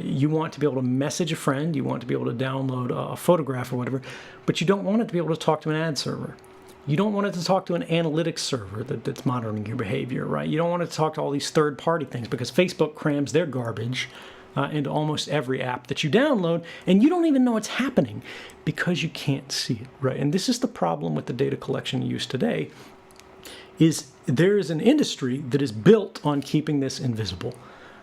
You want to be able to message a friend, you want to be able to download a photograph or whatever, but you don't want it to be able to talk to an ad server. You don't want it to talk to an analytics server that's monitoring your behavior, right? You don't want it to talk to all these third-party things because Facebook crams their garbage into almost every app that you download, and you don't even know it's happening because you can't see it, right? And this is the problem with the data collection use today, is there is an industry that is built on keeping this invisible.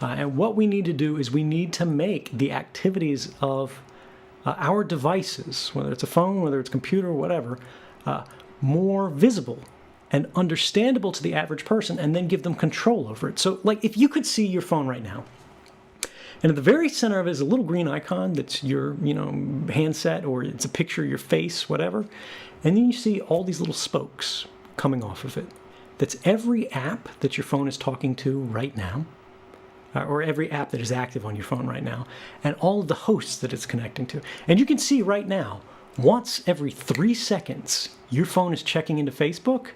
And what we need to do is we need to make the activities of our devices, whether it's a phone, whether it's a computer, whatever, more visible and understandable to the average person, and then give them control over it. So, like, if you could see your phone right now, and at the very center of it is a little green icon that's your, handset, or it's a picture of your face, whatever, and then you see all these little spokes coming off of it. That's every app that your phone is talking to right now, or every app that is active on your phone right now, and all of the hosts that it's connecting to. And you can see right now, once every 3 seconds, your phone is checking into Facebook,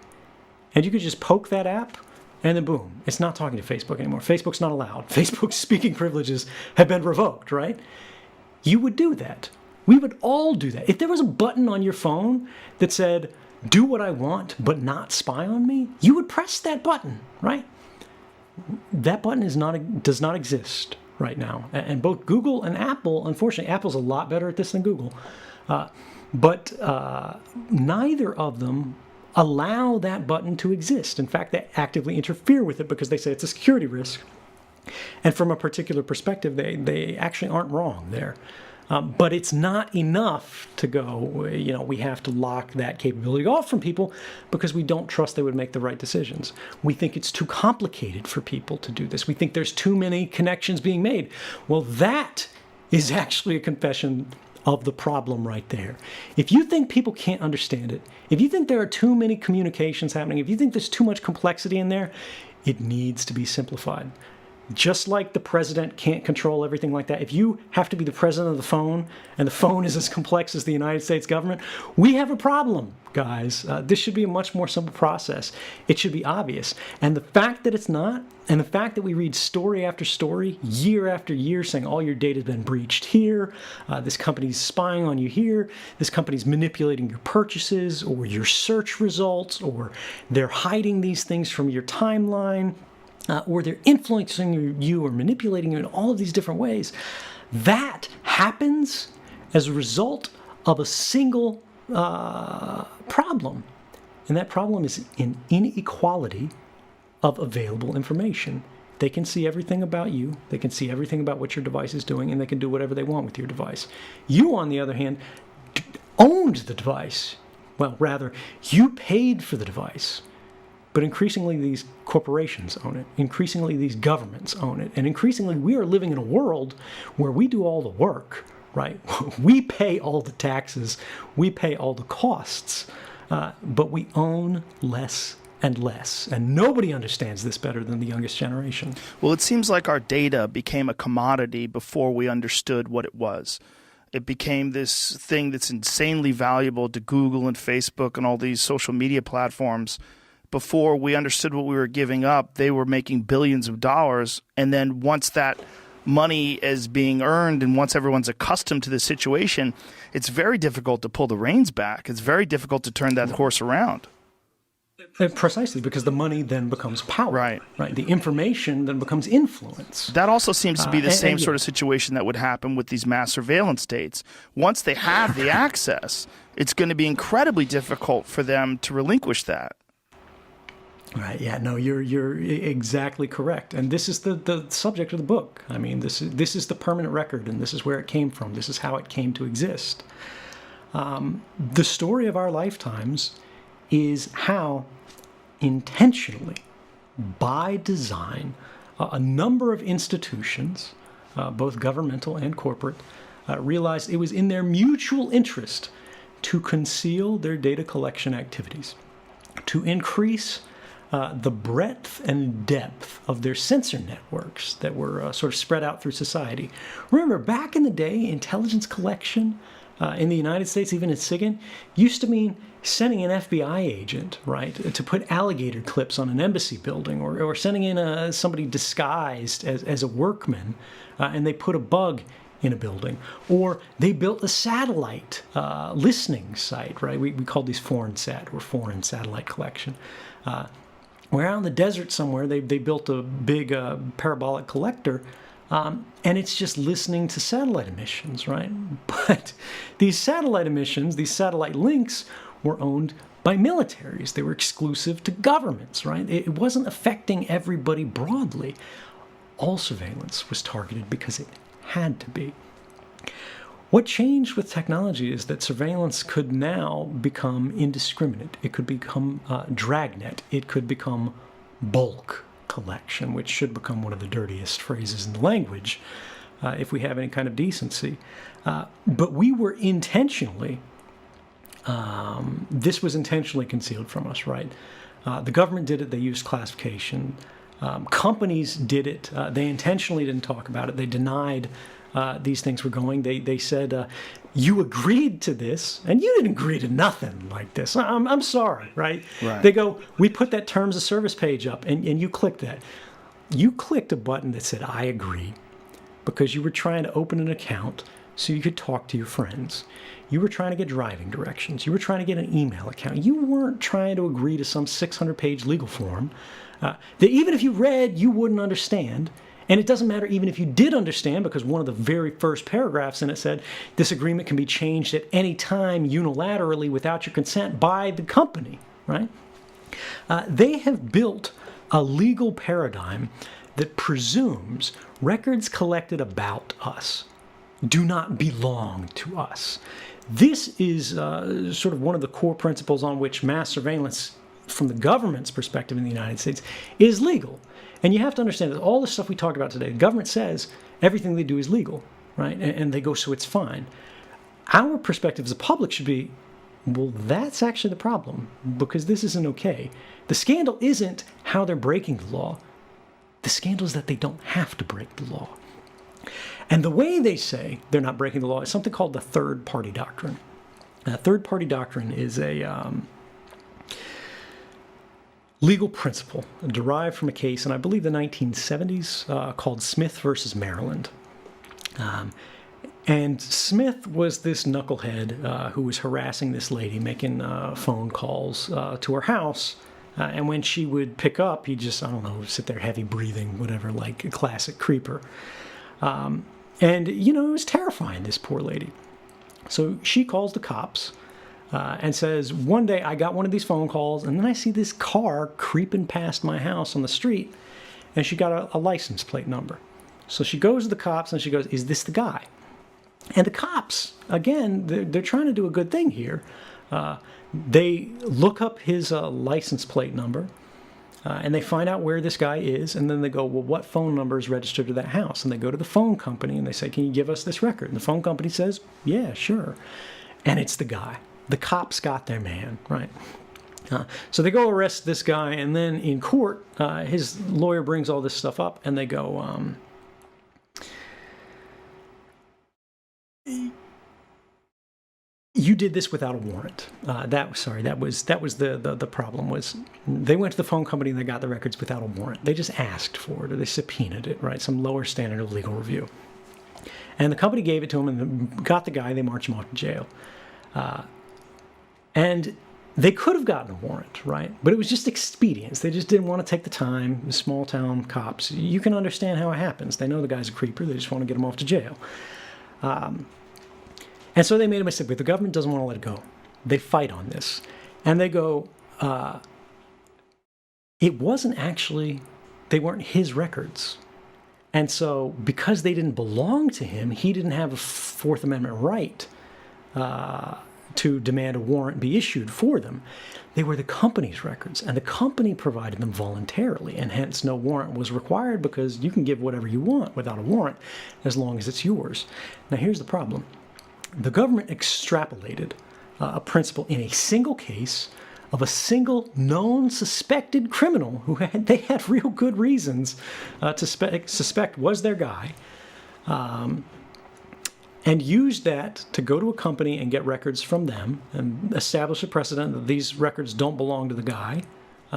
and you could just poke that app, and then boom, it's not talking to Facebook anymore. Facebook's not allowed. Facebook's speaking privileges have been revoked, right? You would do that. We would all do that. If there was a button on your phone that said, do what I want, but not spy on me, you would press that button, right? That button does not exist right now. And both Google and Apple, unfortunately, Apple's a lot better at this than Google, but neither of them allow that button to exist. In fact, they actively interfere with it because they say it's a security risk. And from a particular perspective, they actually aren't wrong there. But it's not enough to go, we have to lock that capability off from people because we don't trust they would make the right decisions. We think it's too complicated for people to do this. We think there's too many connections being made. Well, that is actually a confession of the problem right there. If you think people can't understand it, if you think there are too many communications happening, if you think there's too much complexity in there, it needs to be simplified. Just like the president can't control everything like that, if you have to be the president of the phone, and the phone is as complex as the United States government, we have a problem, guys. This should be a much more simple process. It should be obvious. And the fact that it's not, and the fact that we read story after story, year after year, saying all your data has been breached here, this company's spying on you here, this company's manipulating your purchases or your search results, or they're hiding these things from your timeline, or they're influencing you or manipulating you in all of these different ways, that happens as a result of a single problem. And that problem is an inequality of available information. They can see everything about you, they can see everything about what your device is doing, and they can do whatever they want with your device. You, on the other hand, owned the device. Well, rather, you paid for the device. But increasingly, these corporations own it. Increasingly, these governments own it. And increasingly, we are living in a world where we do all the work, right? We pay all the taxes. We pay all the costs. But we own less and less. And nobody understands this better than the youngest generation. Well, it seems like our data became a commodity before we understood what it was. It became this thing that's insanely valuable to Google and Facebook and all these social media platforms. Before we understood what we were giving up, they were making billions of dollars. And then once that money is being earned and once everyone's accustomed to the situation, it's very difficult to pull the reins back. It's very difficult to turn that horse around. Precisely, because the money then becomes power. Right. The information then becomes influence. That also seems to be the same sort of situation that would happen with these mass surveillance states. Once they have the access, it's going to be incredibly difficult for them to relinquish that. Right. Yeah. No, you're exactly correct. And this is the subject of the book. I mean, this is the permanent record, and this is where it came from. This is how it came to exist. The story of our lifetimes is how intentionally, by design, a number of institutions, both governmental and corporate, realized it was in their mutual interest to conceal their data collection activities, to increase the breadth and depth of their sensor networks that were sort of spread out through society. Remember, back in the day, intelligence collection in the United States, even in SIGINT, used to mean sending an FBI agent, right, to put alligator clips on an embassy building, or sending in somebody disguised as a workman, and they put a bug in a building, or they built a satellite listening site, right? We called these foreign satellite collection. We're out in the desert somewhere. They built a big parabolic collector, and it's just listening to satellite emissions, right? But these satellite emissions, these satellite links, were owned by militaries. They were exclusive to governments, right? It wasn't affecting everybody broadly. All surveillance was targeted because it had to be. What changed with technology is that surveillance could now become indiscriminate. It could become dragnet. It could become bulk collection, which should become one of the dirtiest phrases in the language if we have any kind of decency. But we were intentionally, this was intentionally concealed from us, right? The government did it. They used classification. Companies did it. They intentionally didn't talk about it. They denied these things were going. They said, you agreed to this, and you didn't agree to nothing like this. I'm sorry, right? They go, we put that terms of service page up, and you clicked that. You clicked a button that said, I agree, because you were trying to open an account so you could talk to your friends. You were trying to get driving directions. You were trying to get an email account. You weren't trying to agree to some 600-page legal form that even if you read, you wouldn't understand. And it doesn't matter even if you did understand, because one of the very first paragraphs in it said, this agreement can be changed at any time unilaterally without your consent by the company, right? They have built a legal paradigm that presumes records collected about us do not belong to us. This is sort of one of the core principles on which mass surveillance from the government's perspective in the United States is legal. And you have to understand that all the stuff we talked about today, the government says everything they do is legal, right? And they go, so it's fine. Our perspective as a public should be, well, that's actually the problem, because this isn't okay. The scandal isn't how they're breaking the law. The scandal is that they don't have to break the law. And the way they say they're not breaking the law is something called the third-party doctrine. Third-party doctrine is a legal principle derived from a case in, I believe, the 1970s called Smith versus Maryland. And Smith was this knucklehead who was harassing this lady, making phone calls to her house. And when she would pick up, he'd just, I don't know, sit there heavy breathing, whatever, like a classic creeper. And, you know, it was terrifying, this poor lady. So she calls the cops and says, one day I got one of these phone calls, and then I see this car creeping past my house on the street, and she got a license plate number. So she goes to the cops, and she goes, is this the guy? And the cops, again, they're trying to do a good thing here. They look up his license plate number, and they find out where this guy is, and then they go, well, what phone number is registered to that house? And they go to the phone company, and they say, can you give us this record? And the phone company says, yeah, sure. And it's the guy. The cops got their man, right? So they go arrest this guy, and then in court, his lawyer brings all this stuff up, and they go, you did this without a warrant. That was the problem. Was they went to the phone company and they got the records without a warrant. They just asked for it, or they subpoenaed it, right? Some lower standard of legal review. And the company gave it to him and got the guy. They marched him off to jail. And they could have gotten a warrant, right? But it was just expedience. They just didn't want to take the time. The small town cops, you can understand how it happens. They know the guy's a creeper. They just want to get him off to jail. And so they made a mistake, but the government doesn't want to let it go. They fight on this. And they go, it wasn't actually, they weren't his records. And so because they didn't belong to him, he didn't have a Fourth Amendment right to demand a warrant be issued for them. They were the company's records, and the company provided them voluntarily, and hence no warrant was required, because you can give whatever you want without a warrant as long as it's yours. Now here's the problem. The government extrapolated a principle in a single case of a single known suspected criminal who they had real good reasons to suspect was their guy. and used that to go to a company and get records from them and establish a precedent that these records don't belong to the guy.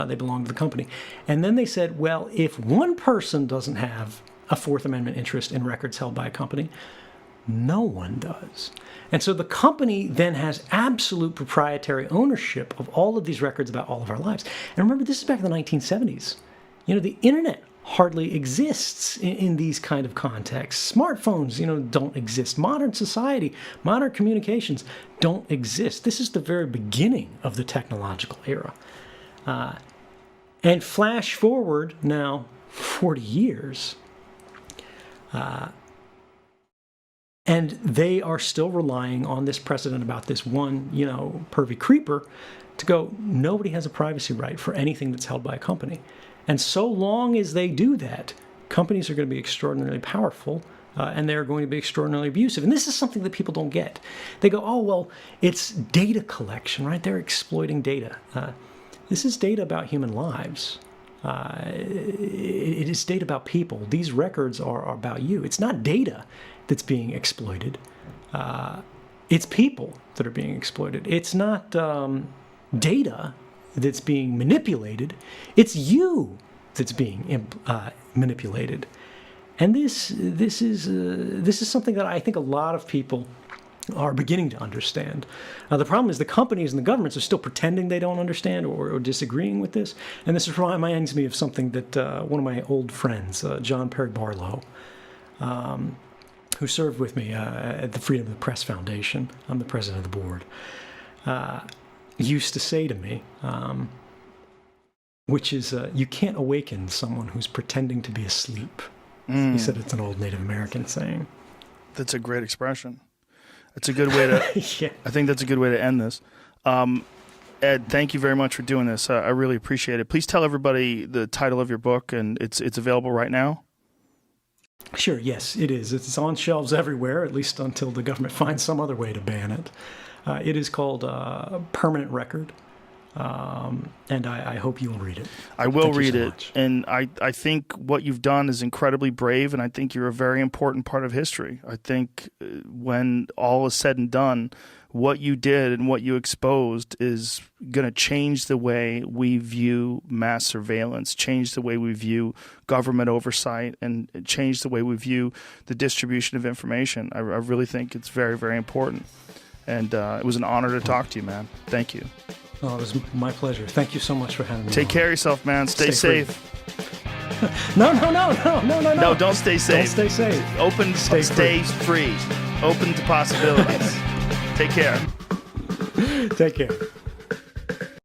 They belong to the company. And then they said, well, if one person doesn't have a Fourth Amendment interest in records held by a company, no one does. And so the company then has absolute proprietary ownership of all of these records about all of our lives. And remember, this is back in the 1970s. The internet hardly exists in these kind of contexts. Smartphones, don't exist. Modern society, modern communications don't exist. This is the very beginning of the technological era. And flash forward now 40 years, and they are still relying on this precedent about this one, pervy creeper to go, nobody has a privacy right for anything that's held by a company. And so long as they do that, companies are going to be extraordinarily powerful, and they're going to be extraordinarily abusive. And this is something that people don't get. They go, oh, well, it's data collection, right? They're exploiting data. This is data about human lives. It is data about people. These records are about you. It's not data that's being exploited. It's people that are being exploited. It's not data that's being manipulated. It's you that's being manipulated. And this is something that I think a lot of people are beginning to understand. The problem is the companies and the governments are still pretending they don't understand or disagreeing with this. And this reminds me of something that one of my old friends, John Perry Barlow, who served with me at the Freedom of the Press Foundation, I'm the president of the board, used to say to me, which is, you can't awaken someone who's pretending to be asleep. He said it's an old Native American saying. That's a great expression. That's a good way to. Yeah. I think that's a good way to end this. Ed, thank you very much for doing this. I really appreciate it. Please tell everybody the title of your book, and it's available right now. Sure. Yes, it is. It's on shelves everywhere, at least until the government finds some other way to ban it. It is called Permanent Record. And I hope you will read it. I will read it. Much. And I think what you've done is incredibly brave, and I think you're a very important part of history. I think when all is said and done, what you did and what you exposed is going to change the way we view mass surveillance, change the way we view government oversight, and change the way we view the distribution of information. I really think it's very, very important. And it was an honor to talk to you, man. Thank you. Oh, it was my pleasure. Thank you so much for having me. Take care of yourself, man. Stay safe. No. No, don't stay safe. Don't stay safe. Stay free. Open to possibilities. Take care. Take care.